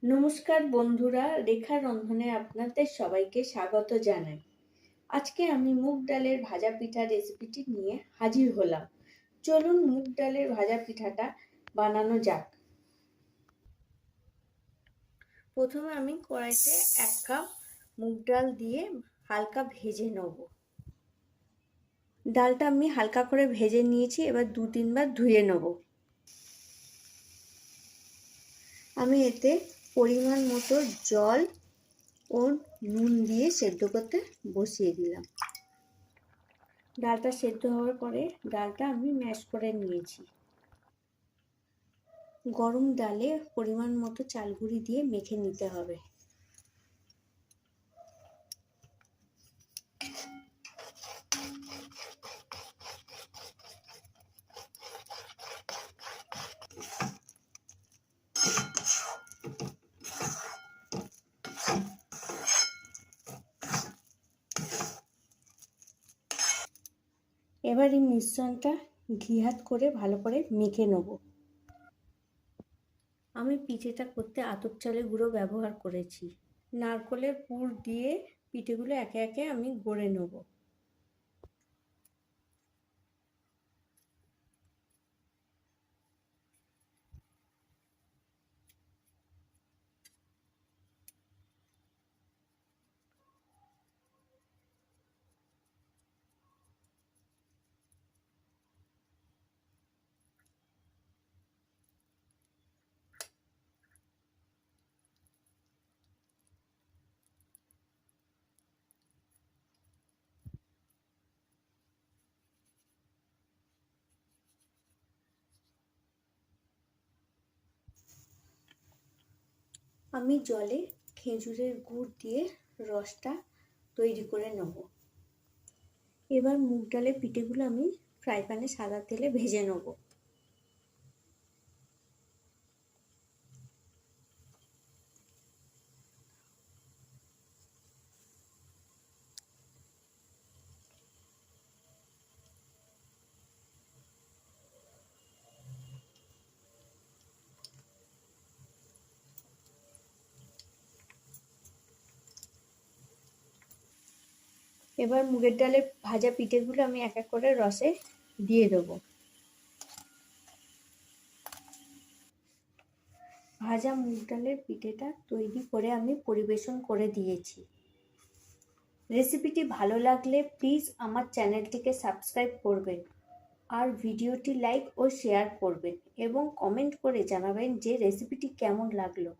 নমস্কার বন্ধুরা, রেখা রন্ধনে আপনাদের সবাইকে স্বাগত জানাই। আজকে আমি মুগ ডালের ভাজা পিঠা রেসিপিটি নিয়ে হাজির হলাম। চলুন মুগ ডালের ভাজা পিঠাটা বানানো যাক। প্রথমে আমি কড়াইতে 1 কাপ মুগ ডাল দিয়ে হালকা ভেজে নেব। ডালটা আমি হালকা করে ভেজে নিয়েছি, এবার 2-3 বার ধুয়ে নেব। আমি এতে পরিমাণ মতো জল ও নুন দিয়ে সেদ্ধ করতে বসিয়ে দিলাম। ডালটা সেদ্ধ হওয়ার পরে ডালটা আমি ম্যাশ করে নিয়েছি। গরম ডালে পরিমাণ মতো চাল গুঁড়ি দিয়ে মেখে নিতে হবে। এবার এই মিশ্রণটা ঘি হাত করে ভালো করে মেখে নেব। আমি পিঠেটা করতে আতপ চালের গুঁড়ো ব্যবহার করেছি। নারকেলের পুর দিয়ে পিঠেগুলো একে একে আমি গড়ে নেব। আমি জলে খেজুরের গুড় দিয়ে রসটা তৈরি করে নেব। এবার মুগ ডালের পিঠেগুলো আমি ফ্রাই প্যানে সাদা তেলে ভেজে নেব। এবার মুগের ডালের ভাজা পিঠেগুলো আমি এক এক করে রসে দিয়ে দেবো। ভাজা মুগ ডালের পিঠেটা তৈরি করে আমি পরিবেশন করে দিয়েছি। রেসিপিটি ভালো লাগলে প্লিজ আমার চ্যানেলটিকে সাবস্ক্রাইব করবেন আর ভিডিওটি লাইক ও শেয়ার করবেন এবং কমেন্ট করে জানাবেন যে রেসিপিটি কেমন লাগলো।